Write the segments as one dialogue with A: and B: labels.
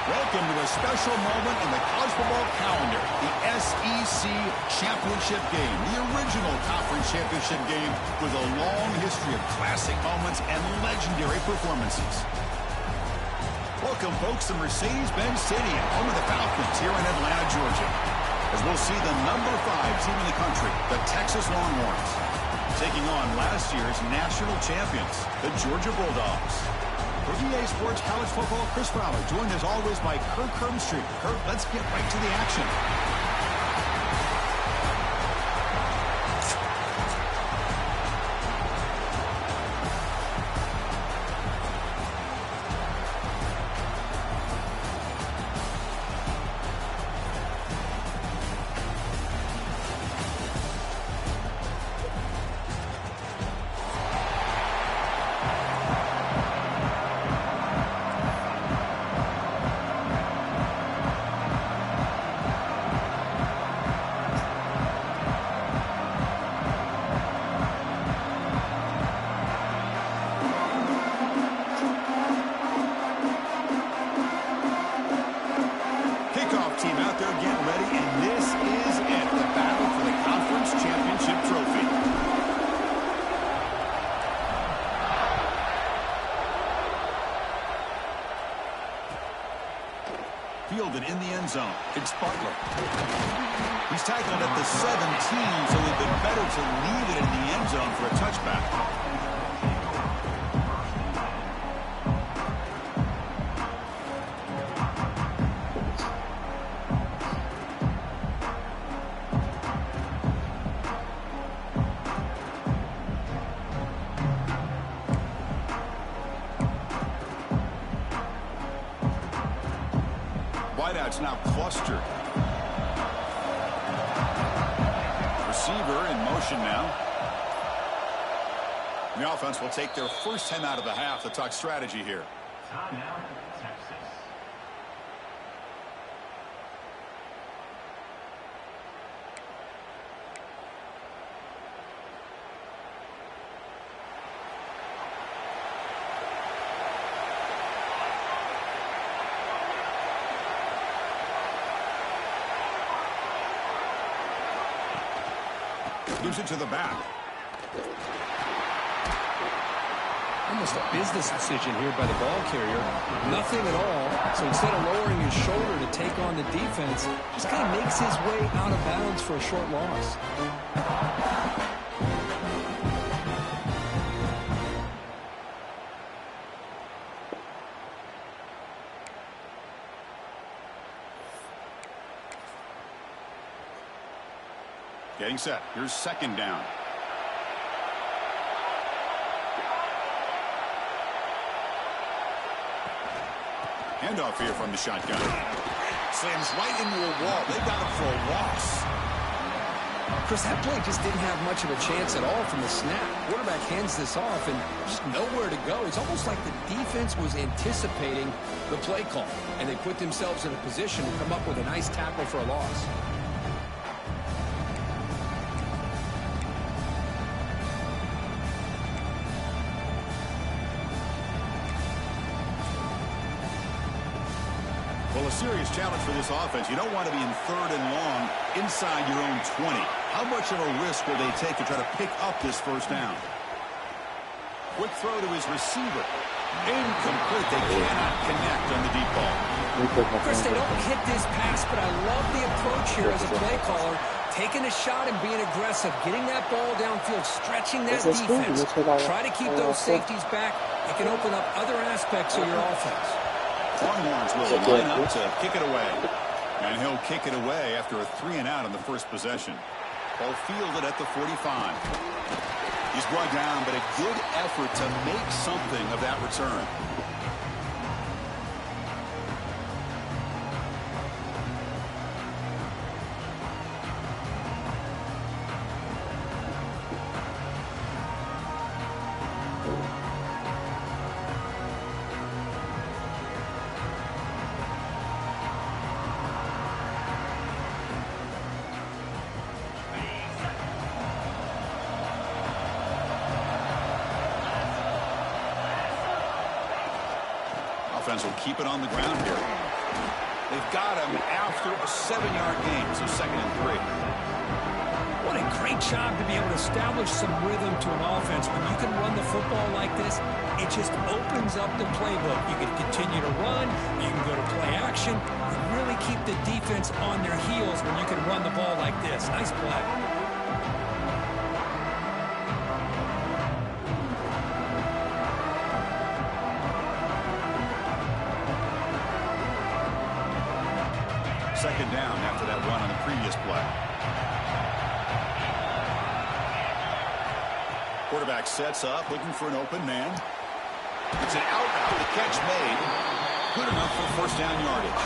A: Welcome to a special moment in the college football calendar, the SEC Championship Game, the original conference championship game with a long history of classic moments and legendary performances. Welcome, folks, to Mercedes-Benz Stadium, home of the Falcons here in Atlanta, Georgia, as we'll see the number 5 team in the country, the Texas Longhorns, taking on last year's national champions, the Georgia Bulldogs. For EA Sports College Football, Chris Fowler, joined as always by Kirk Herbstreit. Kirk, let's get right to the action. Team out there getting ready, and this is it, the battle for the conference championship trophy. Fielded in the end zone. It's Butler. He's tackled at the 17, so it would have been better to leave it in the end zone for a touchback. Wideouts now clustered. Receiver in motion now. The offense will take their first 10 out of the half to talk strategy here.
B: Timeout, Texas.
A: Gives it to the back.
C: Almost a business decision here by the ball carrier. Nothing at all. So instead of lowering his shoulder to take on the defense, just kind of makes his way out of bounds for a short loss.
A: Getting set. Here's second down. Handoff here from the shotgun. Slams right into a wall. They got him for a loss.
C: Chris, that play just didn't have much of a chance at all from the snap. Quarterback hands this off and just nowhere to go. It's almost like the defense was anticipating the play call, and they put themselves in a position to come up with a nice tackle for a loss.
A: Well, a serious challenge for this offense. You don't want to be in third and long inside your own 20. How much of a risk will they take to try to pick up this first down? Quick throw to his receiver. Incomplete. They cannot connect on the deep ball.
C: Chris, they don't hit this pass, but I love the approach here as a play caller. Taking a shot and being aggressive, getting that ball downfield, stretching that defense. Try to keep those safeties back. It can open up other aspects of your offense.
A: Longhorns will line up to kick it away. And he'll kick it away after a 3-and-out on the first possession. Ball fielded at the 45. He's brought down, but a good effort to make something of that return. Offense will keep it on the ground here. after a 7-yard gain, so 2nd and 3.
C: What a great job to be able to establish some rhythm to an offense. When you can run the football like this, it just opens up the playbook. You can continue to run, you can go to play action, and really keep the defense on their heels when you can run the ball like this. Nice play.
A: Second down after that run on the previous play. Quarterback sets up, looking for an open man. It's an out route. The catch made. Good enough for first down yardage.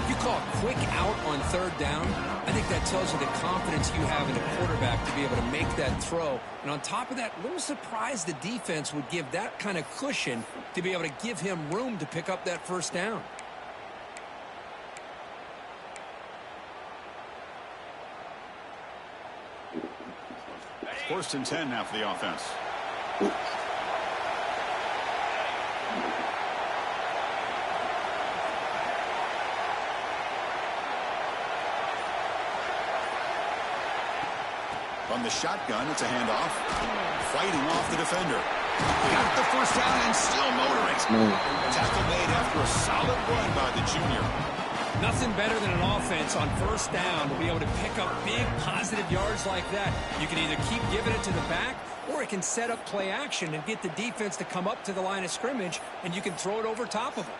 C: You call a quick out on 3rd down, I think that tells you the confidence you have in a quarterback to be able to make that throw. And on top of that, a little surprised the defense would give that kind of cushion to be able to give him room to pick up that first down.
A: First and 10 now for the offense. From the shotgun, it's a handoff. Fighting off the defender. Got the first down and still motoring. Tackle made after a solid run by the junior.
C: Nothing better than an offense on first down to be able to pick up big positive yards like that. You can either keep giving it to the back, or it can set up play action and get the defense to come up to the line of scrimmage, and you can throw it over top of them.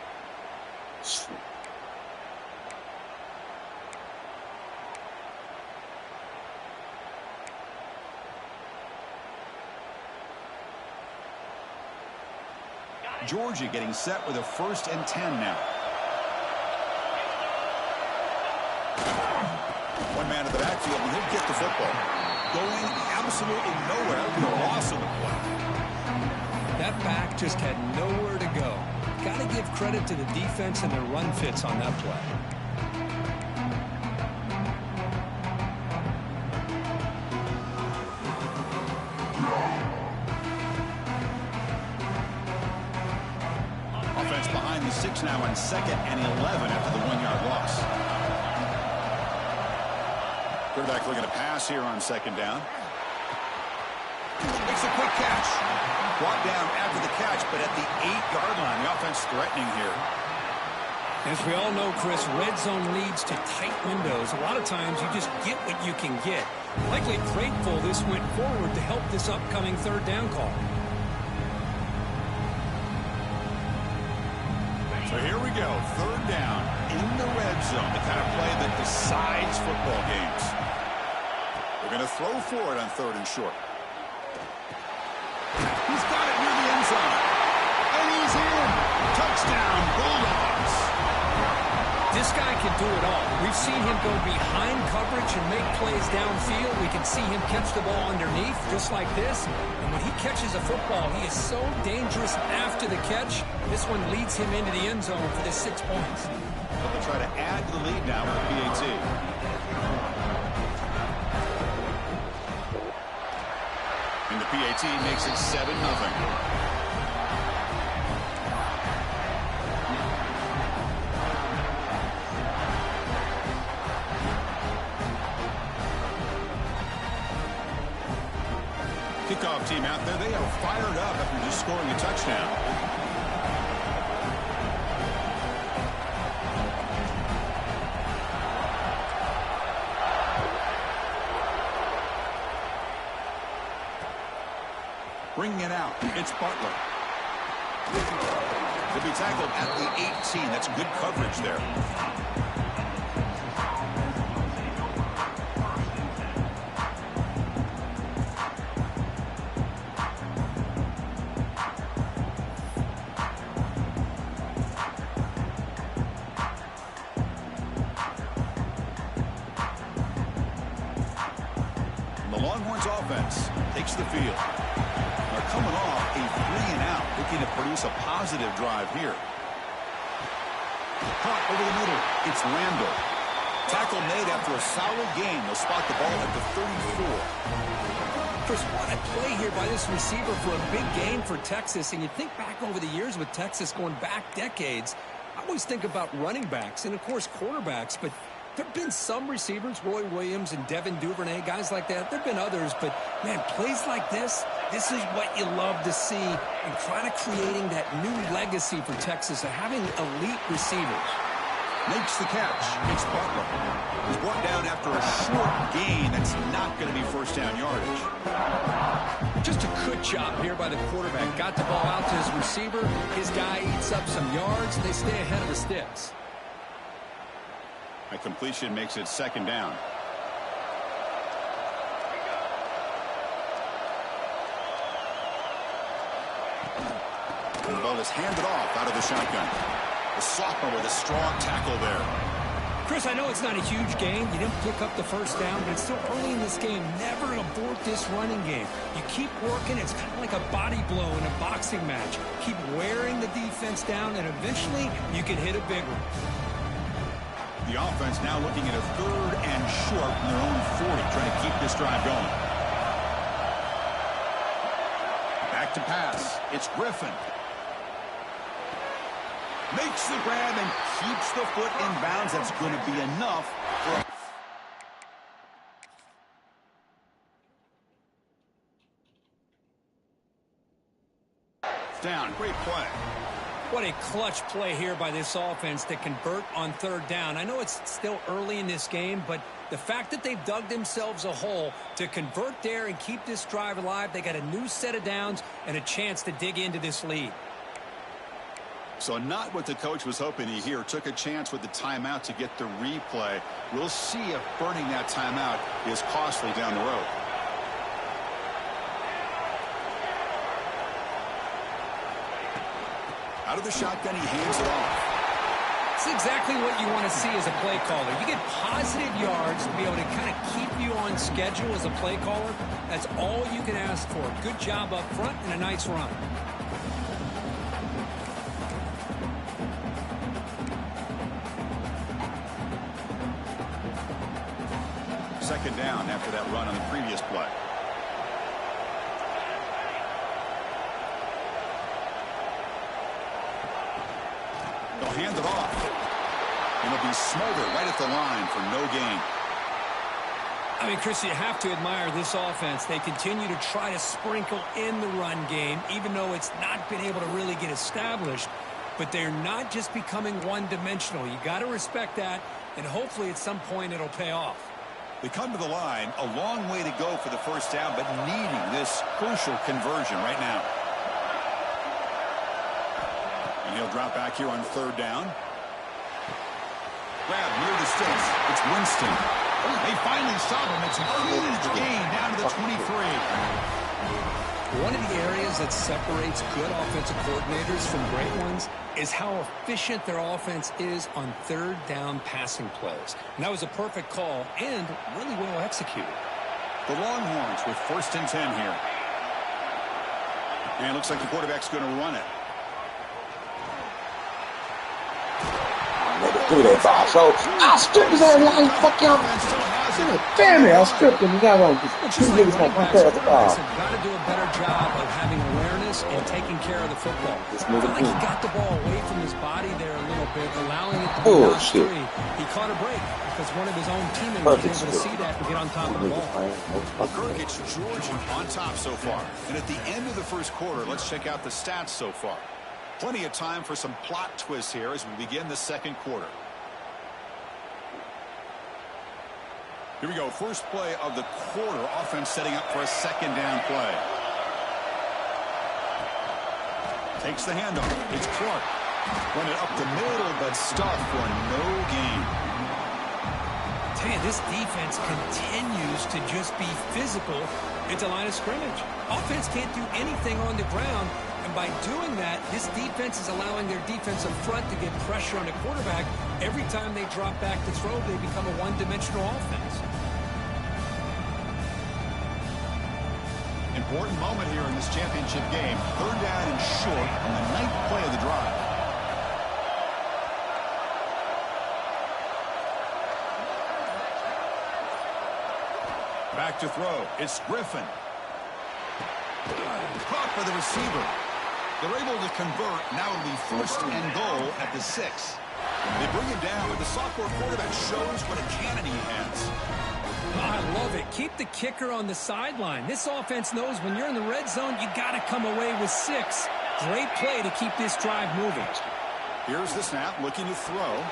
A: Georgia getting set with a 1st and 10 now. One man in the backfield, and he'll get the football. Going absolutely nowhere with a loss on the play.
C: That back just had nowhere to go. Got to give credit to the defense and their run fits on that play.
A: Offense behind the 6 now on 2nd and 11 after the 1-yard loss. Quarterback looking to pass here on 2nd down. Makes a quick catch. Brought down after the catch, but at the 8-yard line, the offense threatening here.
C: As we all know, Chris, red zone leads to tight windows. A lot of times you just get what you can get. Likely grateful this went forward to help this upcoming 3rd down call.
A: So here we go, 3rd down in the red zone, the kind of play that decides football games. They're going to throw for it on 3rd and short. He's got it near the end zone. And he's in. Touchdown, Bulldogs.
C: This guy can do it all. We've seen him go behind coverage and make plays downfield. We can see him catch the ball underneath, just like this. And when he catches a football, he is so dangerous after the catch. This one leads him into the end zone for the 6 points.
A: They'll try to add to the lead now with the PAT. And the PAT makes it 7-0. Kickoff team out there, they are fired up after just scoring a touchdown. Bringing it out, it's Butler. To be tackled at the 18, that's good coverage there. Takes the field. They're coming off a 3-and-out, looking to produce a positive drive here. Caught over the middle. It's Randall. Tackle made after a solid gain. They'll spot the ball at the 34.
C: Chris, what a play here by this receiver for a big gain for Texas. And you think back over the years with Texas going back decades, I always think about running backs and, of course, quarterbacks, but there have been some receivers, Roy Williams and Devin Duvernay, guys like that. There have been others, but, man, plays like this is what you love to see and kind of creating that new legacy for Texas of having elite receivers.
A: Makes the catch. It's Butler. He's brought down after a short gain. That's not going to be first down yardage.
C: Just a good job here by the quarterback. Got the ball out to his receiver. His guy eats up some yards, and they stay ahead of the sticks.
A: A completion makes it second down. And the ball is handed off out of the shotgun. The sophomore with a strong tackle there.
C: Chris, I know it's not a huge game. You didn't pick up the first down, but it's still early in this game. Never abort this running game. You keep working. It's kind of like a body blow in a boxing match. Keep wearing the defense down, and eventually you can hit a big one.
A: The offense now looking at a 3rd and short from their own 40, trying to keep this drive going. Back to pass. It's Griffin. Makes the grab and keeps the foot in bounds. That's going to be enough for a down. Great play.
C: What a clutch play here by this offense to convert on 3rd down. I know it's still early in this game, but the fact that they've dug themselves a hole to convert there and keep this drive alive, they got a new set of downs and a chance to dig into this lead.
A: So not what the coach was hoping to hear. Took a chance with the timeout to get the replay. We'll see if burning that timeout is costly down the road. Out of the shotgun, he hands it off.
C: It's exactly what you want to see as a play caller. You get positive yards to be able to kind of keep you on schedule as a play caller. That's all you can ask for. Good job up front and a nice run.
A: Second down after that run on the previous play. They'll hand it off. And it'll be Smolder right at the line for no gain.
C: I mean, Chris, you have to admire this offense. They continue to try to sprinkle in the run game, even though it's not been able to really get established. But they're not just becoming one-dimensional. You got to respect that, and hopefully at some point it'll pay off.
A: They come to the line, a long way to go for the first down, but needing this crucial conversion right now. And he'll drop back here on 3rd down. Grab near the sticks. It's Winston. They finally stop him. It's a huge gain down to the 23.
C: One of the areas that separates good offensive coordinators from great ones is how efficient their offense is on 3rd down passing plays. And that was a perfect call and really well executed.
A: The Longhorns with 1st and 10 here. And it looks like the quarterback's going to run it.
D: Do that, Bob. So I stripped his ass like fuck y'all. Damn it, I stripped him. You got one. Two niggas gonna punch that at the ball.
C: Got to do a better job of having awareness and taking care of the football. I feel like he got the ball away from his body there a little bit, allowing it to be knocked free. He caught a break because one of his own teammates was able to see that and get on top of the ball.
A: Kirk, it's Georgia on top so far. And at the end of the first quarter, let's check out the stats so far. Plenty of time for some plot twists here as we begin the second quarter. Here we go. First play of the quarter. Offense setting up for a 2nd down play. Takes the handoff. It's Clark. Run it up the middle, but stuffed for no gain.
C: I tell you, this defense continues to just be physical at the line of scrimmage. Offense can't do anything on the ground. And by doing that, this defense is allowing their defensive front to get pressure on the quarterback. Every time they drop back to throw, they become a one-dimensional offense.
A: Important moment here in this championship game. 3rd down and short on the 9th play of the drive. Back to throw. It's Griffin. Caught by the receiver. They're able to convert. Now it'll be first and goal at the 6. They bring him down, but the sophomore quarterback shows what a cannon he has.
C: I love it. Keep the kicker on the sideline. This offense knows when you're in the red zone, you got to come away with 6. Great play to keep this drive moving.
A: Here's the snap, looking to throw.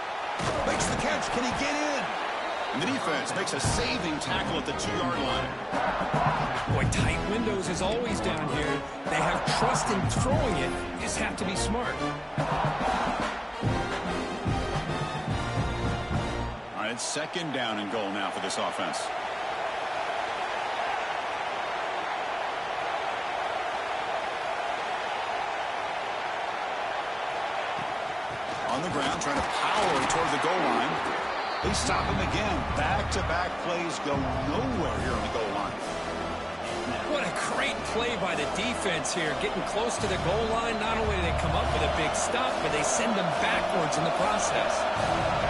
A: Makes the catch. Can he get in? And the defense makes a saving tackle at the 2-yard line.
C: Boy, tight windows is always down here. They have trust in throwing it. You just have to be smart.
A: All right, it's second down and goal now for this offense. On the ground, trying to power toward the goal line. They stop him again. Back-to-back plays go nowhere here on the goal line.
C: What a great play by the defense here. Getting close to the goal line, not only do they come up with a big stop, but they send them backwards in the process.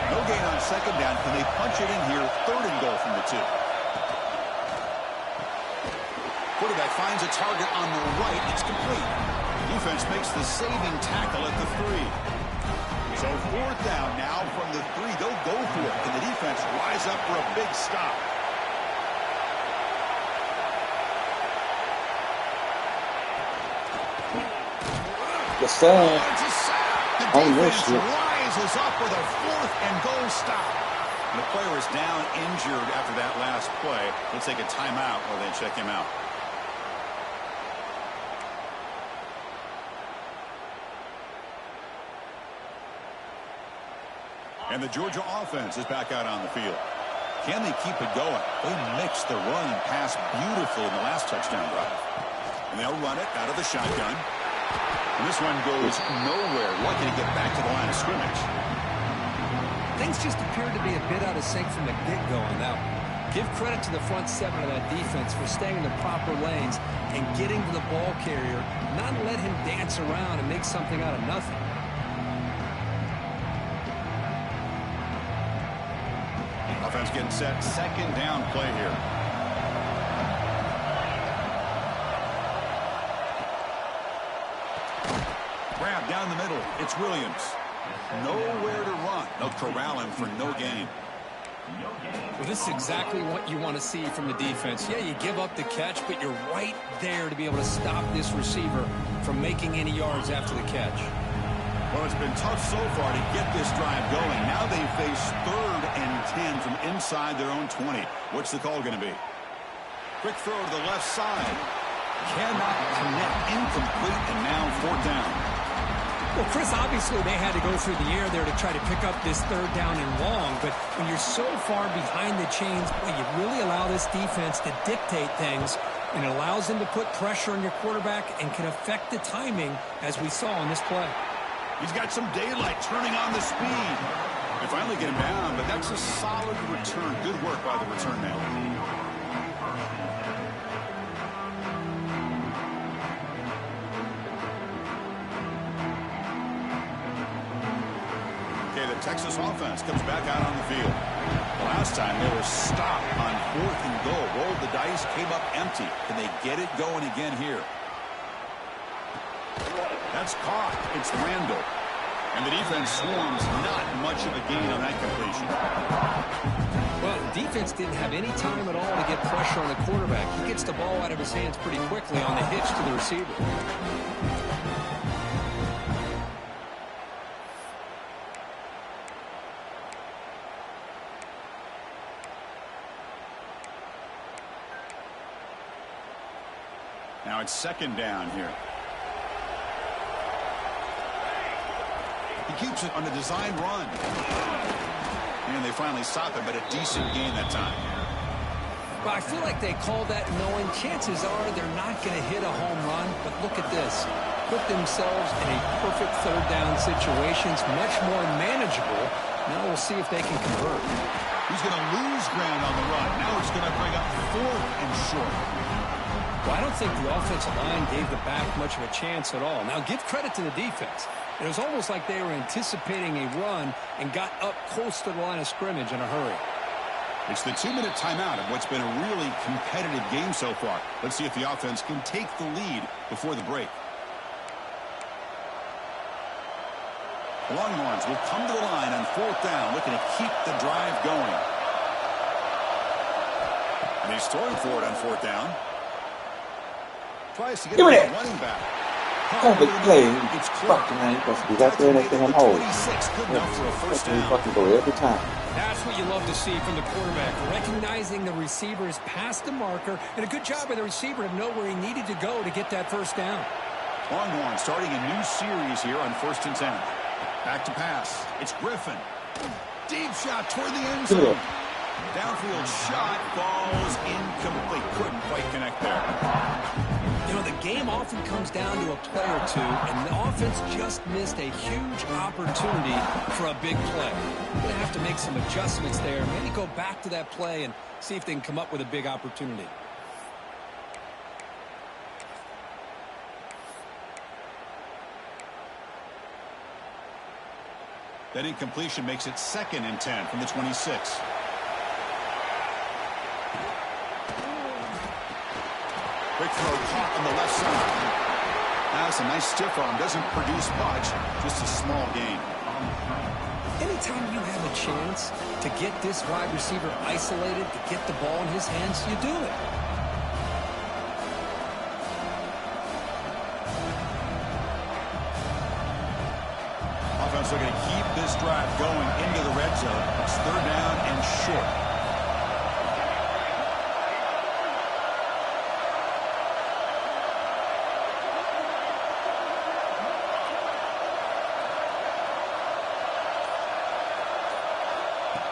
A: No gain on second down. Can they punch it in here? Third and goal from the 2. Quarterback finds a target on the right. It's complete. Defense makes the saving tackle at the 3. So fourth down now from the 3. They'll go for it. And the defense rise up for a big stop.
D: Yes, sir.
A: It's a sack. The defense rises up with a fourth and goal stop. And the player is down injured after that last play. Let's take a timeout while they check him out. And the Georgia offense is back out on the field. Can they keep it going? They mixed the run and pass beautifully in the last touchdown drive. And they'll run it out of the shotgun. And this one goes nowhere. Lucky to get back to the line of scrimmage.
C: Things just appeared to be a bit out of sync from the get-go on that one. Give credit to the front 7 of that defense for staying in the proper lanes and getting to the ball carrier, not let him dance around and make something out of nothing.
A: Offense getting set. Second down play here. Grab down the middle. It's Williams. Nowhere to run. They'll corral him for no gain.
C: Well, this is exactly what you want to see from the defense. Yeah, you give up the catch, but you're right there to be able to stop this receiver from making any yards after the catch.
A: Well, it's been tough so far to get this drive going. Now they face 3rd and 10 from inside their own 20. What's the call going to be? Quick throw to the left side. Cannot connect. Incomplete, and now 4th down.
C: Well, Chris, obviously they had to go through the air there to try to pick up this 3rd down and long, but when you're so far behind the chains, boy, you really allow this defense to dictate things, and it allows them to put pressure on your quarterback and can affect the timing, as we saw on this play.
A: He's got some daylight, turning on the speed. They finally get him down, but that's a solid return. Good work by the return man. Okay, the Texas offense comes back out on the field. Last time they were stopped on 4th and goal. Rolled the dice, came up empty. Can they get it going again here? That's caught. It's Randall. And the defense swarms. Not much of a gain on that completion.
C: Well, the defense didn't have any time at all to get pressure on the quarterback. He gets the ball out of his hands pretty quickly on the hitch to the receiver.
A: Now it's second down here. He keeps it on a design run. And they finally stop him, but a decent gain that time.
C: Well, I feel like they called that knowing chances are they're not going to hit a home run, but look at this. Put themselves in a perfect 3rd down situation. It's much more manageable. Now we'll see if they can convert.
A: He's going to lose ground on the run. Now it's going to bring up 4th and short.
C: Well, I don't think the offensive line gave the back much of a chance at all. Now, give credit to the defense. It was almost like they were anticipating a run and got up close to the line of scrimmage in a hurry.
A: It's the 2-minute timeout of what's been a really competitive game so far. Let's see if the offense can take the lead before the break. Longhorns will come to the line on 4th down, looking to keep the drive going. And he's throwing for it on 4th down. Tries to get a running back.
D: Perfect play.
A: It's
D: Fucking man, you supposed to be right there next to him. Oh,
A: good enough for a first
D: he
A: down.
D: fucking go every time.
C: That's what you love to see from the quarterback, recognizing the receiver is past the marker, and a good job by the receiver to know where he needed to go to get that first down.
A: Longhorn starting a new series here on 1st and 10. Back to pass. It's Griffin. Deep shot toward the end zone. Downfield shot falls incomplete. Couldn't quite connect there.
C: You know, the game often comes down to a play or two, and the offense just missed a huge opportunity for a big play. They're going to have to make some adjustments there, maybe go back to that play and see if they can come up with a big opportunity.
A: That incompletion makes it 2nd and 10 from the 26. Quick throw caught on the left side. That's a nice stiff arm. Doesn't produce much. Just a small gain.
C: Anytime you have a chance to get this wide receiver isolated, to get the ball in his hands, you do it.
A: Offense looking to keep this drive going into the red zone. It's 3rd down and short.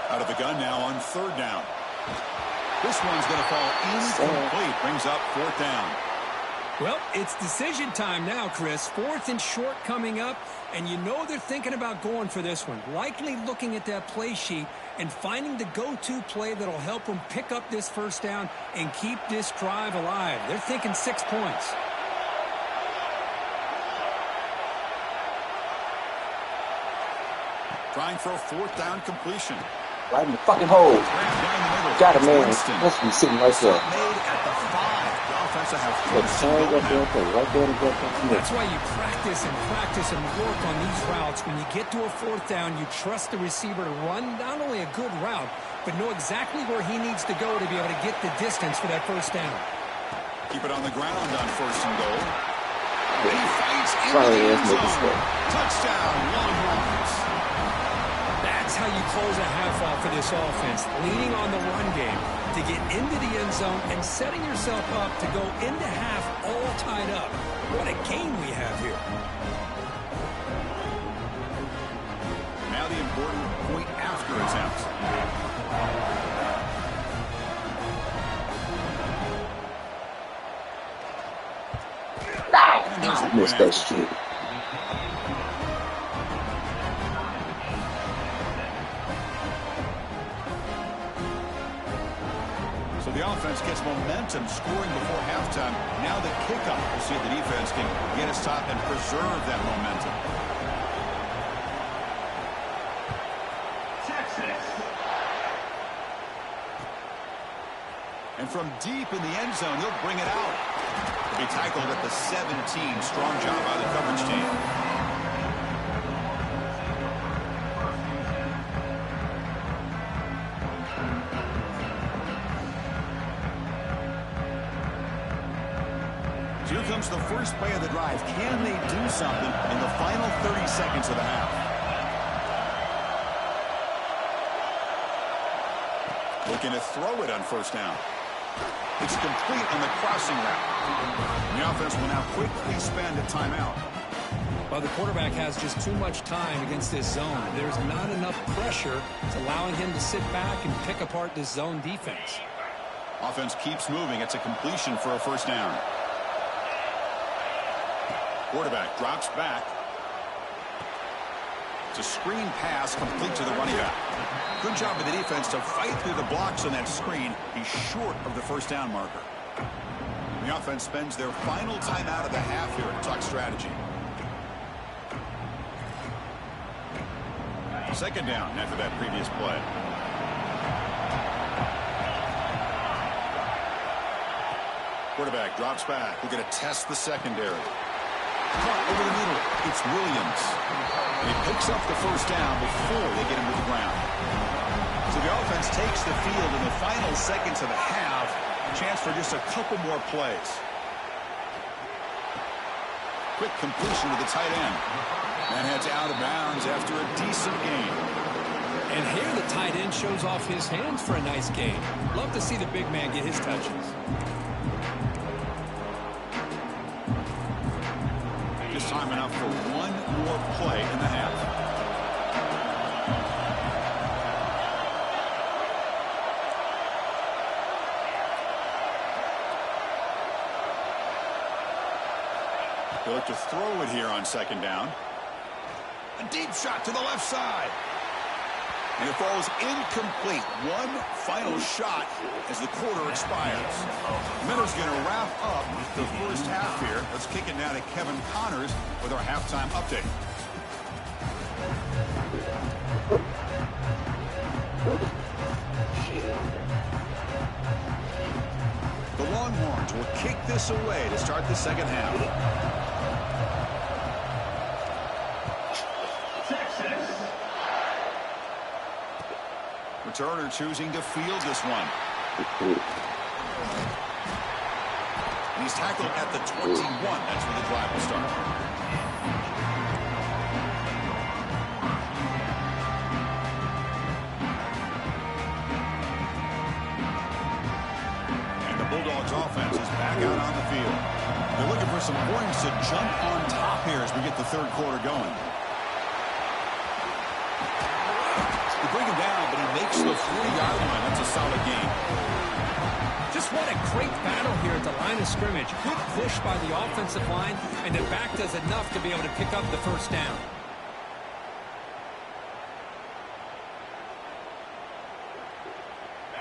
A: Out of the gun now on 3rd down. This one's going to fall incomplete. Brings up 4th down.
C: Well, it's decision time now, Chris. 4th and short coming up, and you know they're thinking about going for this one. Likely looking at that play sheet and finding the go-to play that'll help them pick up this first down and keep this drive alive. They're thinking 6 points.
A: Trying for a 4th down completion.
D: Right in the fucking hole. Got him, man. Must be sitting right there.
A: Made at the 5. The offensive have
C: That's why you practice and work on these routes. When you get to a 4th down, you trust the receiver to run not only a good route, but know exactly where he needs to go to be able to get the distance for that first down.
A: Keep it on the ground on 1st and goal. And he fights into the end zone. Touchdown, Longhorns.
C: That's how you close a half off for this offense, leaning on the run game to get into the end zone and setting yourself up to go into half all tied up. What a game we have here.
A: Now the important point after attempt.
D: I missed that shit.
A: So the offense gets momentum scoring before halftime. Now the kickoff. We'll see if the defense can get us top and preserve that momentum.
B: Texas.
A: And from deep in the end zone, he'll bring it out. He'll be tackled at the 17. Strong job by the coverage team. Here comes the first play of the drive. Can they do something in the final 30 seconds of the half? Looking to throw it on 1st down. It's complete on the crossing route. The offense will now quickly spend a timeout.
C: Well, the quarterback has just too much time against this zone. There's not enough pressure. It's allowing him to sit back and pick apart this zone defense.
A: Offense keeps moving. It's a completion for a 1st down. Quarterback drops back. It's a screen pass complete to the running back. Good job by the defense to fight through the blocks on that screen. He's short of the 1st down marker. The offense spends their final timeout of the half here to talk strategy. 2nd down after that previous play. Quarterback drops back. We're going to test the secondary. Caught over the middle. It's Williams. And he picks up the first down before they get him to the ground. So the offense takes the field in the final seconds of the half. Chance for just a couple more plays. Quick completion to the tight end. That heads out of bounds after a decent gain.
C: And here the tight end shows off his hands for a nice gain. Love to see the big man get his touches.
A: Just time enough for one more play in the half. They look to throw it here on second down. A deep shot to the left side. And it falls incomplete. One final shot as the quarter expires. Miller's going to wrap up the first half here. Let's kick it now to Kevin Connors with our halftime update. The Longhorns will kick this away to start the second half. Returner choosing to field this one. And he's tackled at the 21. That's where the drive will start. And the Bulldogs offense is back out on the field. They're looking for some points to jump on top here as we get the third quarter going. They bring him down, but he makes the 40-yard line. That's a solid game.
C: Just what a great battle here at the line of scrimmage. Good push by the offensive line, and the back does enough to be able to pick up the first down.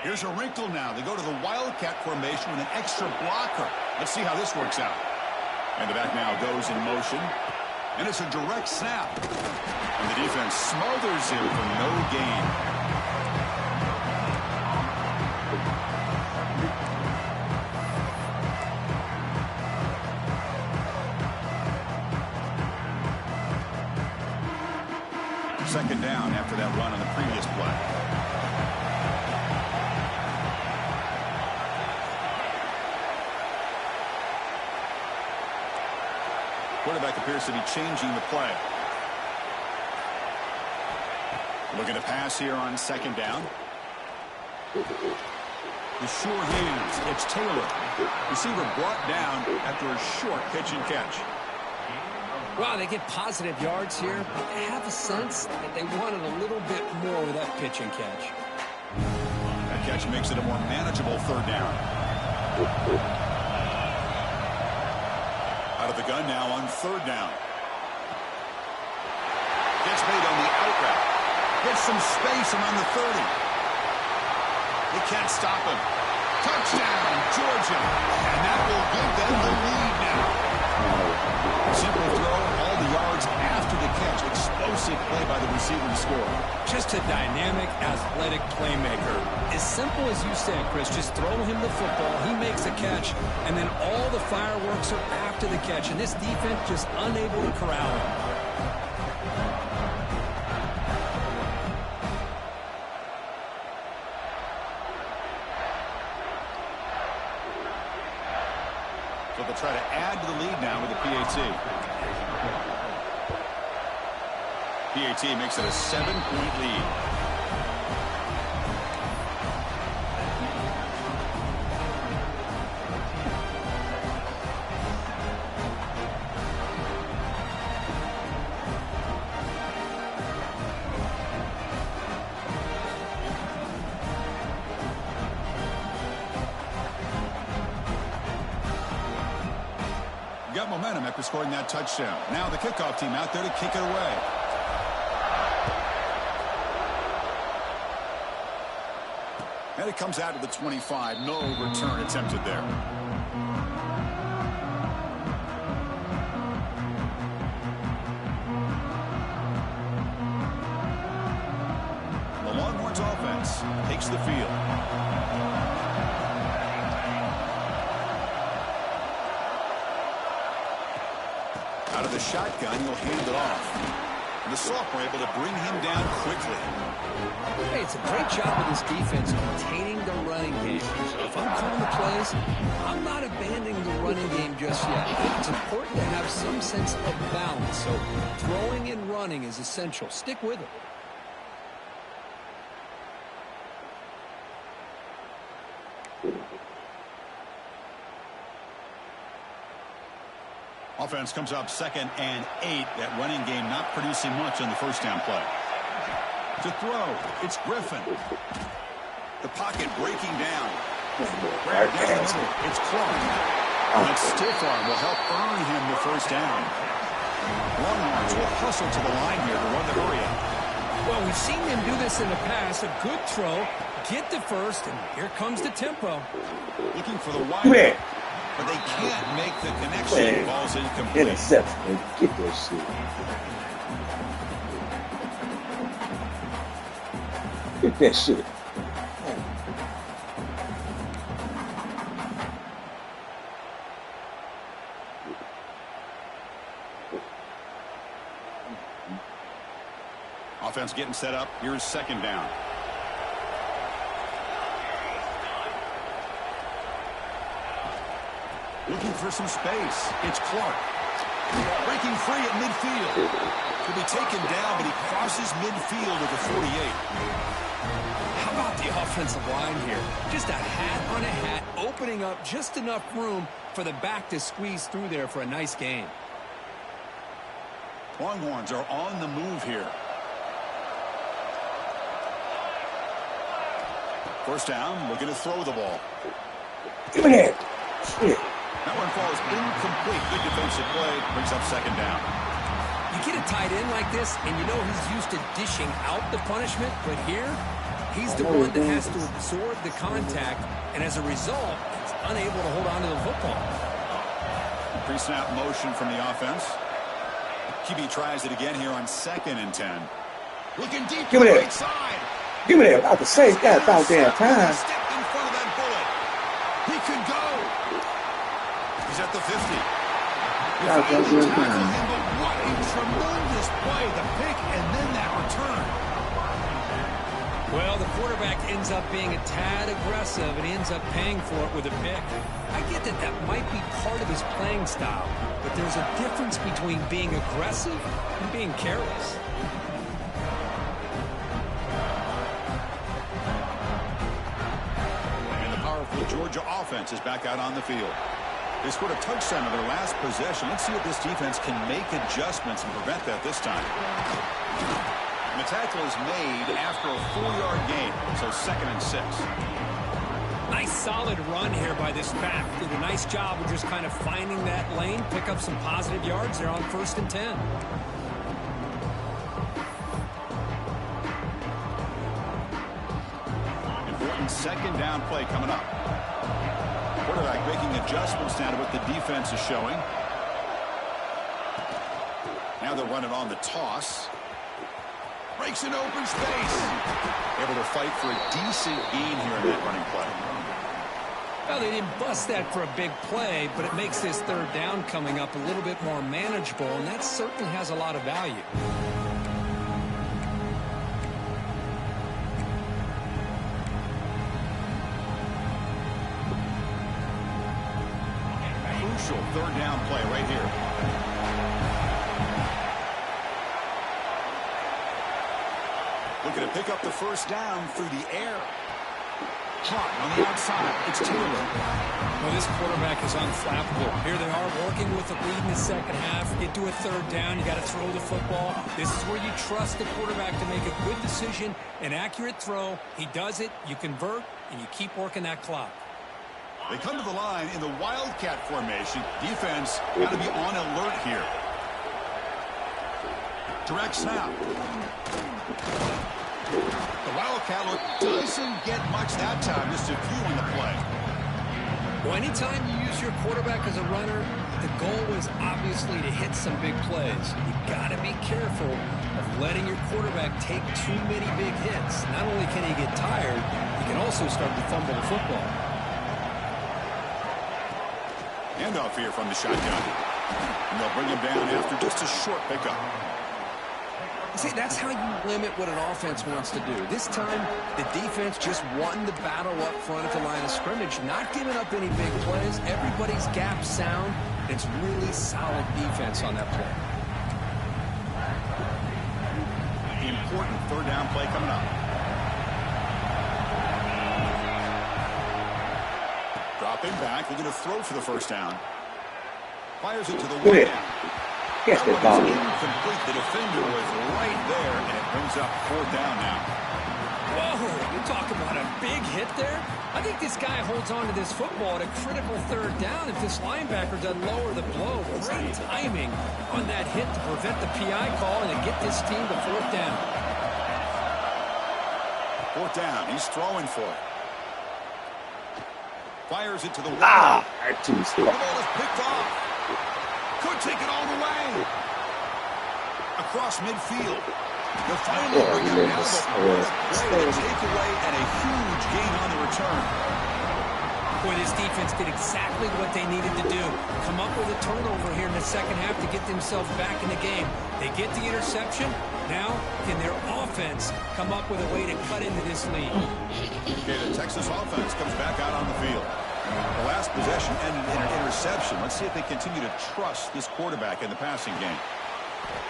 A: Here's a wrinkle now. They go to the Wildcat formation with an extra blocker. Let's see how this works out. And the back now goes in motion. And it's a direct snap. And the defense smothers him for no gain. Second down after that run on the previous play. Quarterback appears to be changing the play. Looking to pass here on second down. The sure hands. It's Taylor. Receiver brought down after a short pitch and catch.
C: Wow, they get positive yards here, but I have a sense that they wanted a little bit more with that pitch and catch.
A: That catch makes it a more manageable third down. Out of the gun now on third down. Gets made on the out route. Gets some space around the 30. They can't stop him. Touchdown, Georgia. And that will give them the lead now. Simple throw, all the yards after the catch. Explosive play by the receiver to score.
C: Just a dynamic, athletic playmaker. As simple as you said, Chris, just throw him the football, he makes a catch, and then all the fireworks are after the catch, and this defense just unable to corral him.
A: So they'll try to add to the lead now with the PAT. PAT makes it a 7-point lead. Got momentum after scoring that touchdown. Now the kickoff team out there to kick it away. And it comes out to the 25. No return attempted there. The Longhorns offense takes the field. Out of the shotgun, he'll hand it off. And the sophomore able to bring him down quickly.
C: Hey, it's a great job with this defense containing the running game. So if I'm calling the plays, I'm not abandoning the running game just yet. It's important to have some sense of balance. So throwing and running is essential. Stick with it.
A: Offense comes up 2nd and 8. That running game not producing much on the first down play. To throw, it's Griffin. The pocket breaking down. Right down the middle, it's Clark. That stiff arm will help earn him the first down. Longhorns will hustle to the line here to run the hurry up.
C: Well, we've seen them do this in the past. A good throw, get the first, and here comes the tempo.
A: Looking for the wide. But they can't make the connection. Ball's incomplete.
D: Interception, man. Get that shit. Get that shit.
A: Offense getting set up. Here's 2nd down. Looking for some space. It's Clark. Breaking free at midfield. He'll be taken down, but he crosses midfield at the 48.
C: How about the offensive line here? Just a hat on a hat, opening up just enough room for the back to squeeze through there for a nice gain.
A: Longhorns are on the move here. First down, looking to throw the ball.
D: Give me that. Shit.
A: That one falls incomplete. Good defensive play. Brings up 2nd down.
C: You get a tight end like this, and you know he's used to dishing out the punishment, but here, he's the one that has to absorb the contact, and as a result, he's unable to hold on to the football.
A: Pre-snap motion from the offense. QB tries it again here on 2nd and 10. Looking deep to the right side.
D: Give me that. About to say, it's got about damn time.
A: Stepped in front of that bullet. He could go. He's at the 50. But what a tremendous play. The pick and then that return.
C: Well, the quarterback ends up being a tad aggressive, and he ends up paying for it with a pick. I get that that might be part of his playing style, but there's a difference between being aggressive and being careless.
A: Georgia offense is back out on the field. They scored a touchdown on their last possession. Let's see if this defense can make adjustments and prevent that this time. And the tackle is made after a 4-yard gain, so 2nd and 6.
C: Nice solid run here by this back. Did a nice job of just kind of finding that lane, pick up some positive yards there on 1st and 10.
A: Important 2nd down play coming up. Quarterback making adjustments now to what the defense is showing. Now they'll run it on the toss. Breaks an open space. Able to fight for a decent gain here in that running play.
C: Well, they didn't bust that for a big play, but it makes this 3rd down coming up a little bit more manageable, and that certainly has a lot of value.
A: Crucial 3rd down play right here. Looking to pick up the first down through the air. Hot on the outside. It's Taylor.
C: Well, this quarterback is unflappable. Here they are working with the lead in the 2nd half. Get to a 3rd down. You got to throw the football. This is where you trust the quarterback to make a good decision, an accurate throw. He does it. You convert, and you keep working that clock.
A: They come to the line in the Wildcat formation. Defense got to be on alert here. Direct snap. The Wildcat look doesn't get much that time. Just a few on the play.
C: Well, anytime you use your quarterback as a runner, the goal is obviously to hit some big plays. You got to be careful of letting your quarterback take too many big hits. Not only can he get tired, he can also start to fumble the football.
A: Handoff here from the shotgun. And they'll bring him down after just a short pickup.
C: See, that's how you limit what an offense wants to do. This time, the defense just won the battle up front at the line of scrimmage, not giving up any big plays. Everybody's gap sound. It's really solid defense on that play.
A: Important third down play coming up. Dropping back, looking to throw for the first down. Fires it to the way down.
D: Yes,
A: that
D: ball.
A: one was incomplete. The defender was right there, and it brings up fourth down now.
C: Whoa, you talk about a big hit there. I think this guy holds on to this football at a critical third down if this linebacker doesn't lower the blow. Great timing on that hit to prevent the PI call and to get this team to fourth down.
A: Fourth down. He's throwing for it. Fires it to the
D: Ah,
A: wide.
D: too
A: The
D: slow.
A: ball is picked off. Could take it all the way. Across midfield. They'll finally bring him down, but what a play to take away and a huge gain on the return.
C: Boy, this defense did exactly what they needed to do. Come up with a turnover here in the second half to get themselves back in the game. They get the interception. Now, can their offense come up with a way to cut into this lead?
A: Okay, the Texas offense comes back out on the field. The last possession ended in an interception. Let's see if they continue to trust this quarterback in the passing game.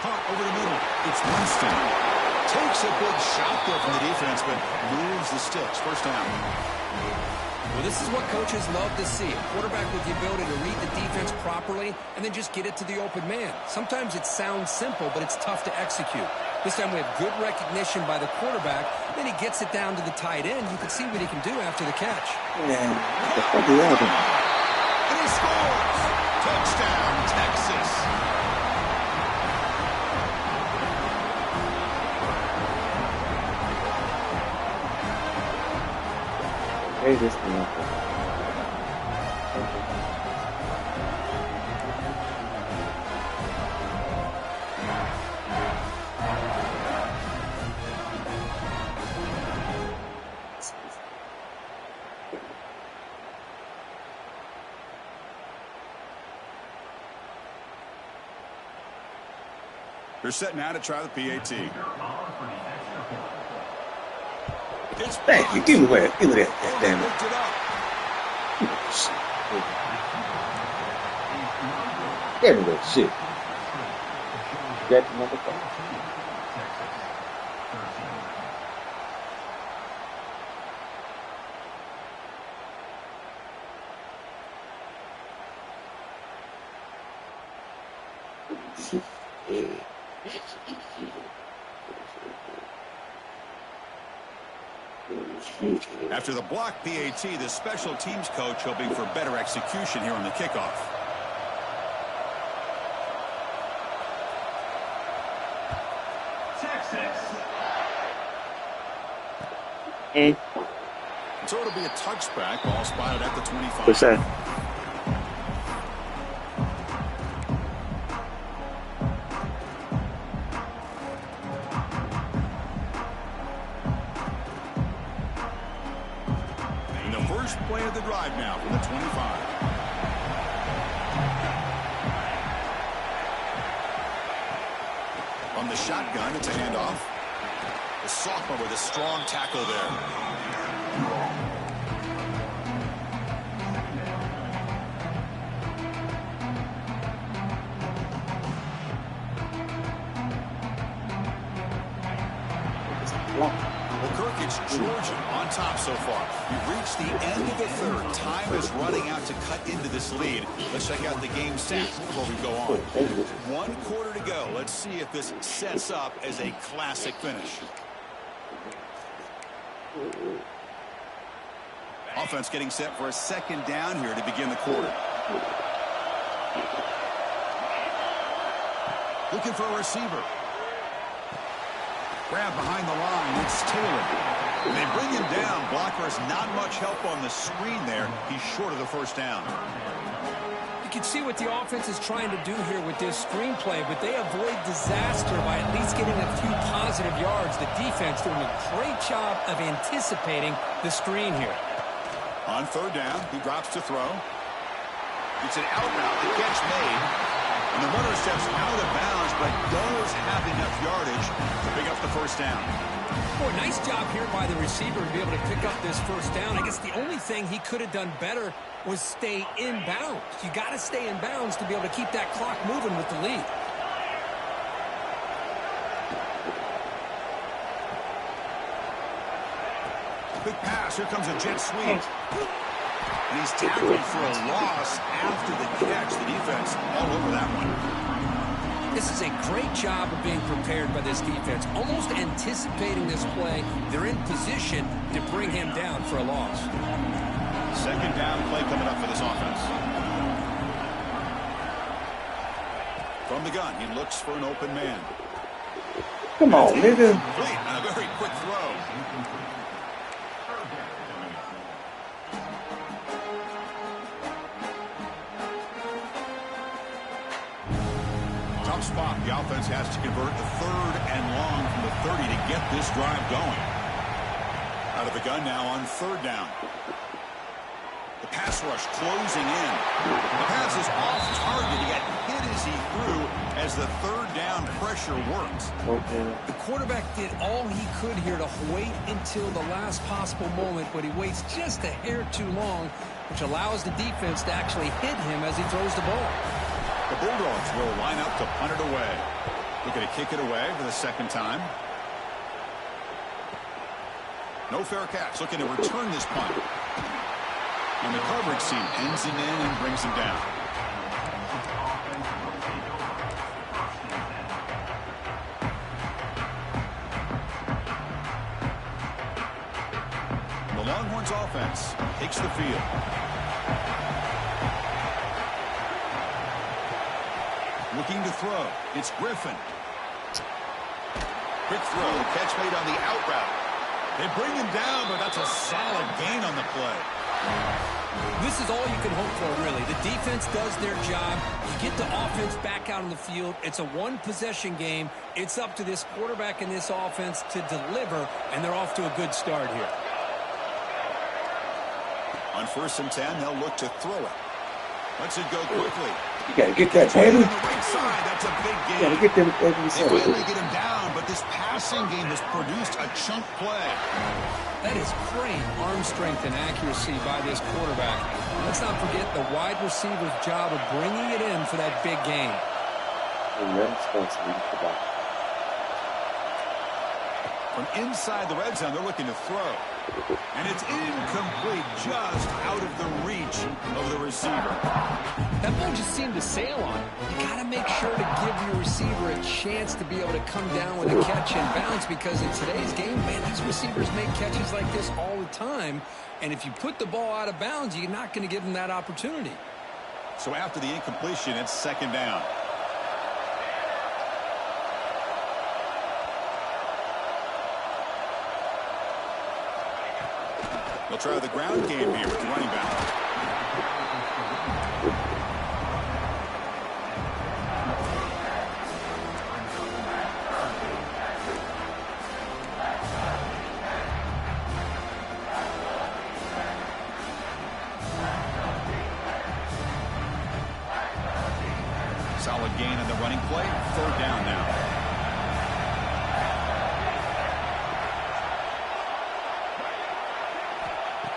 A: Hot over the middle. It's Winston. Takes a big shot there from the defense, but moves the sticks. First down.
C: Well, this is what coaches love to see. A quarterback with the ability to read the defense properly and then just get it to the open man. Sometimes it sounds simple, but it's tough to execute. This time we have good recognition by the quarterback. Then he gets it down to the tight end. You can see what he can do after the catch.
D: Man, what the fuck is that?
A: And he scores! Touchdown, Texas!
D: Hey, this thing.
A: They're set now to try the PAT. It's
D: Thank you. Give me that. Give me that.
A: Oh,
D: Damn it.
A: picked it up.
D: Give me that shit. That motherfucker.
A: After the block PAT, the special teams coach hoping for better execution here on the kickoff.
B: Texas.
A: So it'll be a touchback. Ball spotted at the 25.
D: What's that?
A: And the first play of the drive now from the 25. From the shotgun, it's a handoff. The sophomore with a strong tackle there. Well, Kirk, it's Georgia on top so far. We've reached the end of the third. Time is running out to cut into this lead. Let's check out the game stats before we go on. 1 quarter to go. Let's see if this sets up as a classic finish. Offense getting set for a second down here to begin the quarter. Looking for a receiver. Grab behind the line. It's Taylor. They bring him down. Blockers not much help on the screen there. He's short of the first down.
C: You can see what the offense is trying to do here with this screenplay, but they avoid disaster by at least getting a few positive yards. The defense doing a great job of anticipating the screen here.
A: On third down, he drops to throw. It's an out route. The catch made. And the runner steps out of bounds, but does have enough yardage to pick up the first down.
C: Boy, nice job here by the receiver to be able to pick up this first down. I guess the only thing he could have done better was stay in bounds. You got to stay in bounds to be able to keep that clock moving with the lead.
A: Big pass. Here comes a jet sweep. And he's tackled for a loss after the catch. The defense all over that one.
C: This is a great job of being prepared by this defense, almost anticipating this play. They're in position to bring him down for a loss.
A: Second down play coming up for this offense. From the gun, he looks for an open man.
D: Come on, nigga.
A: Complete on a very quick throw. Tough spot. The offense has to convert a 3rd and long from the 30 to get this drive going. Out of the gun now on 3rd down. The pass rush closing in. The pass is off target. He got hit as he threw as the 3rd down pressure works.
C: The quarterback did all he could here to wait until the last possible moment, but he waits just a hair too long, which allows the defense to actually hit him as he throws the ball.
A: The Bulldogs will line up to punt it away. Looking to kick it away for the 2nd time. No fair catch. Looking to return this punt. And the coverage team ends him in and brings him down. The Longhorns offense takes the field. Looking to throw. It's Griffin. Quick throw. Catch made on the out route. They bring him down, but that's a solid gain on the play.
C: This is all you can hope for, really. The defense does their job. You get the offense back out on the field. It's a one-possession game. It's up to this quarterback and this offense to deliver, and they're off to a good start here.
A: On 1st and 10, they'll look to throw it. Lets it go quickly.
D: You gotta get that, baby.
A: On the right side, that's a big gain.
D: You gotta get them.
A: They finally get him down, but this passing game has produced a chunk play.
C: That is great arm strength and accuracy by this quarterback. Let's not forget the wide receiver's job of bringing it in for that big gain.
A: From inside the red zone, they're looking to throw. And it's incomplete, just out of the reach of the receiver.
C: That ball just seemed to sail on it. You got to make sure to give your receiver a chance to be able to come down with a catch and bounce, because in today's game, man, these receivers make catches like this all the time. And if you put the ball out of bounds, you're not going to give them that opportunity.
A: So after the incompletion, it's 2nd down. They'll try the ground game here with the running back. Solid gain on the running play. 3rd down now.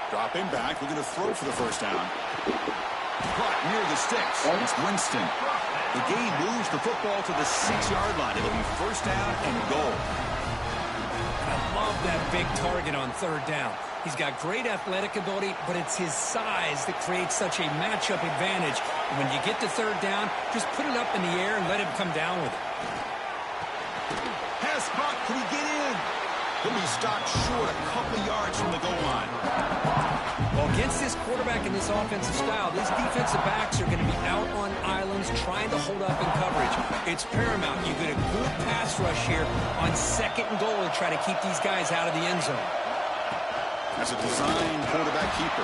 A: Dropping back. We're going to throw for the 1st down. Caught near the sticks. It's Winston. The game moves the football to the 6-yard line. It'll be 1st down and goal.
C: I love that big target on 3rd down. He's got great athletic ability, but it's his size that creates such a matchup advantage. And when you get to 3rd down, just put it up in the air and let him come down with it.
A: Pass caught. Can he get in? He'll be stopped short a couple yards from the goal line.
C: Well, against this quarterback and this offensive style, these defensive backs are going to be out on islands trying to hold up in coverage. It's paramount. You get a good pass rush here on 2nd and goal to try to keep these guys out of the end zone.
A: As a design quarterback keeper,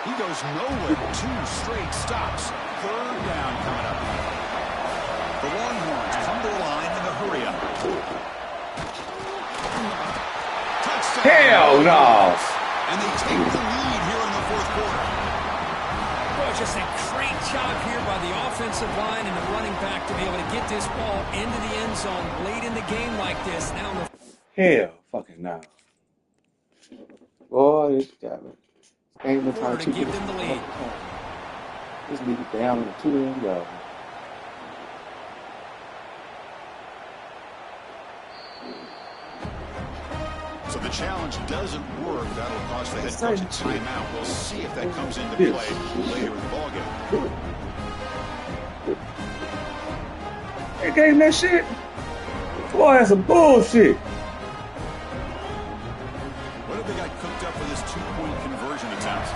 A: he goes nowhere. 2 straight stops. 3rd down coming up. The Longhorns come to the line in the hurry up. Touchdown.
D: Hell no.
A: And they take the lead here in the 4th quarter.
C: Boy, just a great job here by the offensive line and the running back to be able to get this ball into the end zone late in the game like this. Now in the
D: Hell fucking no. Boy, this guy, man. Ain't been trying
C: to
D: to
C: give them the lead.
D: Just leave it down on the 2 end yard.
A: So the challenge doesn't work. That'll cost the head coach a timeout. We'll see if that comes into play later in the ballgame.
D: They gave him that shit. Boy, that's some bullshit.
A: What have they got cooked up for this 2-point conversion attempt?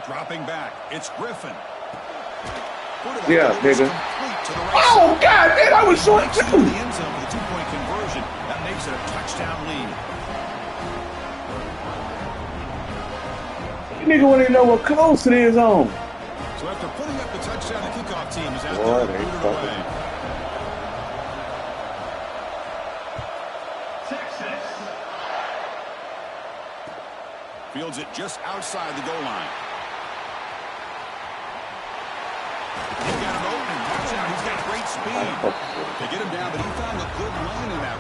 A: Dropping back. It's Griffin.
D: Yeah, nigga. Oh, God, man, I was short, too.
A: The end zone with a 2-point conversion. That makes it a touchdown lead.
D: You nigga wouldn't even know what close it is on.
A: So after putting up the touchdown, the kickoff team is out
D: Boy,
A: there to boot it away. Fields it just outside the goal line. He's got an opening. Watch out. He's got great speed. They get him down, but he found a good lane in that.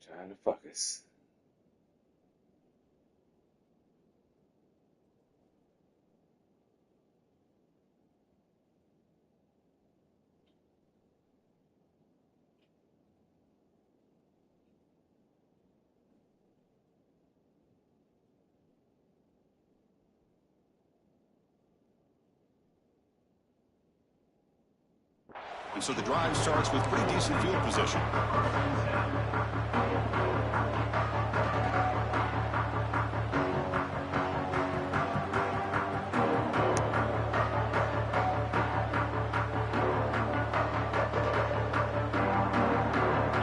D: Trying to fuck us.
A: And so the drive starts with pretty decent field position.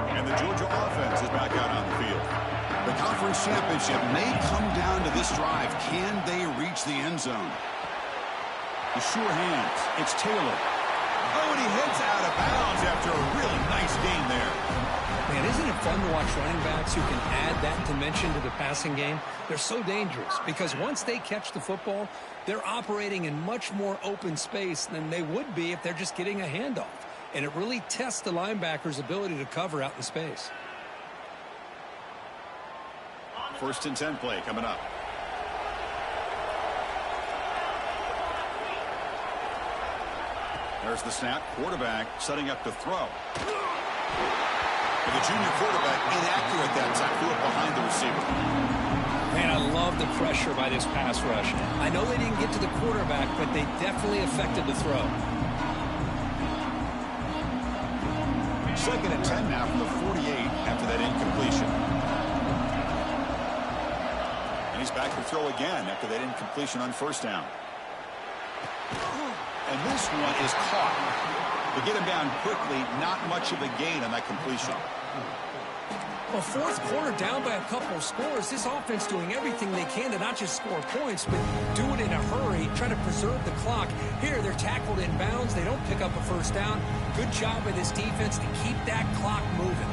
A: And the Georgia offense is back out on the field. The conference championship may come down to this drive. Can they reach the end zone? The sure hands. It's Taylor. Oh, and he heads out of bounds after a really nice game there.
C: Man, isn't it fun to watch running backs who can add that dimension to the passing game? They're so dangerous because once they catch the football, they're operating in much more open space than they would be if they're just getting a handoff. And it really tests the linebacker's ability to cover out in space.
A: 1st and 10 play coming up. There's the snap. Quarterback setting up to throw. And the junior quarterback inaccurate that time. Threw it behind the receiver.
C: Man, I love the pressure by this pass rush. I know they didn't get to the quarterback, but they definitely affected the throw.
A: 2nd and 10 now from the 48 after that incompletion. And he's back to throw again after that incompletion on 1st down. And this one is caught. To get him down quickly, not much of a gain on that completion.
C: Well, 4th quarter down by a couple of scores. This offense doing everything they can to not just score points, but do it in a hurry, trying to preserve the clock. Here, they're tackled in bounds. They don't pick up a 1st down. Good job by this defense to keep that clock moving.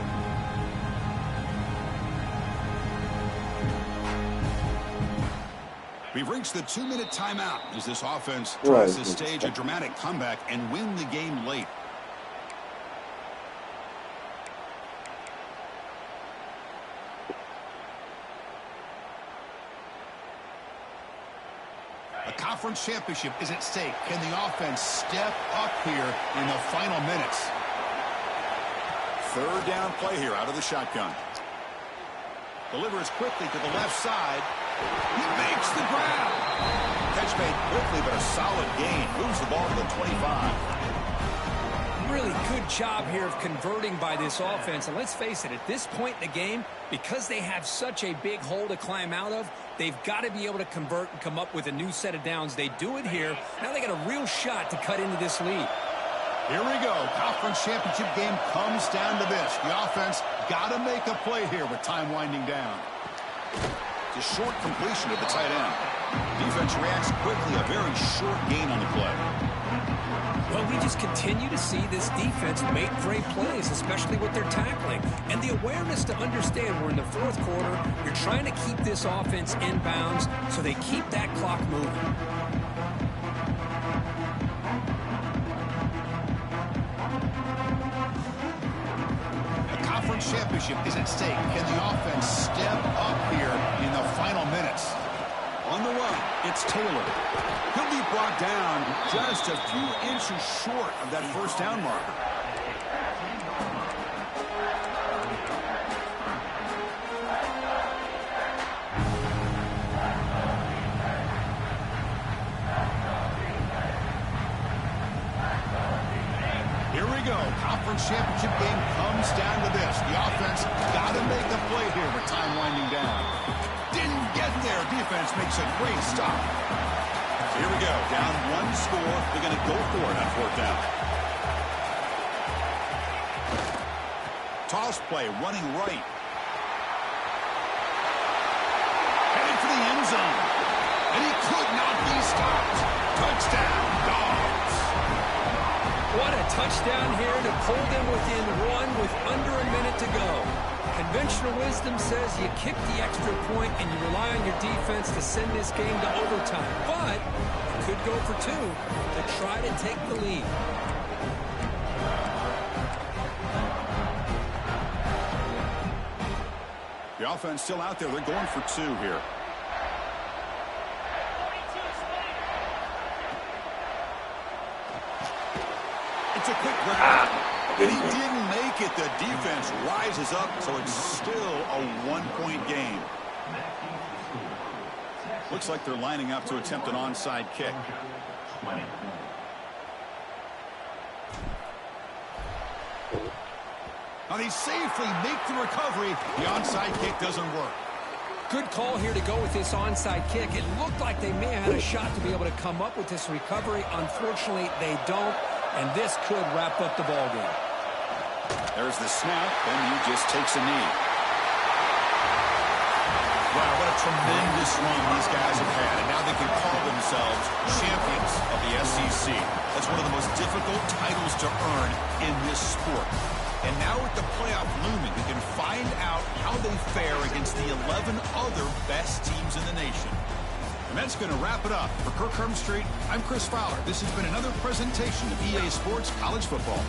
A: We've reached the 2-minute timeout as this offense tries to stage a dramatic comeback and win the game late. A conference championship is at stake. Can the offense step up here in the final minutes? 3rd down play here out of the shotgun. Delivers quickly to the left side. He makes the grab. Catch made quickly, but a solid gain. Moves the ball to the 25.
C: Really good job here of converting by this offense. And let's face it, at this point in the game, because they have such a big hole to climb out of, they've got to be able to convert and come up with a new set of downs. They do it here. Now they got a real shot to cut into this lead.
A: Here we go. Conference championship game comes down to this. The offense got to make a play here with time winding down. It's a short completion to the tight end. Defense reacts quickly, a very short gain on the play.
C: Well, we just continue to see this defense make great plays, especially with their tackling. And the awareness to understand we're in the fourth quarter, you're trying to keep this offense in bounds so they keep that clock moving.
A: The conference championship is at stake. Can the offense step up here in the final minutes? On the run, it's Taylor. He'll be brought down just a few inches short of that first down marker. Here we go. Conference championship game comes down to this. The offense got to make a play here with time winding down. Didn't get there. Defense makes a great stop. Here we go. Down one score. They're going to go for it on fourth down. Toss play, running right. Headed for the end zone. And he could not be stopped. Touchdown, Dogs.
C: What a touchdown here to pull them within one with under a minute to go. Conventional wisdom says you kick the extra point and you rely on your defense to send this game to overtime. But you could go for two to try to take the lead.
A: The offense still out there. They're going for two here. It's a quick grab. And he didn't make it. The defense rises up, so it's still a one-point game. Looks like they're lining up to attempt an onside kick. Now they safely make the recovery. The onside kick doesn't work.
C: Good call here to go with this onside kick. It looked like they may have had a shot to be able to come up with this recovery. Unfortunately, they don't, and this could wrap up the ballgame.
A: There's the snap, and he just takes a knee. Wow, what a tremendous run these guys have had, and now they can call themselves champions of the SEC. That's one of the most difficult titles to earn in this sport. And now with the playoff looming, we can find out how they fare against the 11 other best teams in the nation. And that's going to wrap it up. For Kirk Street, I'm Chris Fowler. This has been another presentation of EA Sports College Football.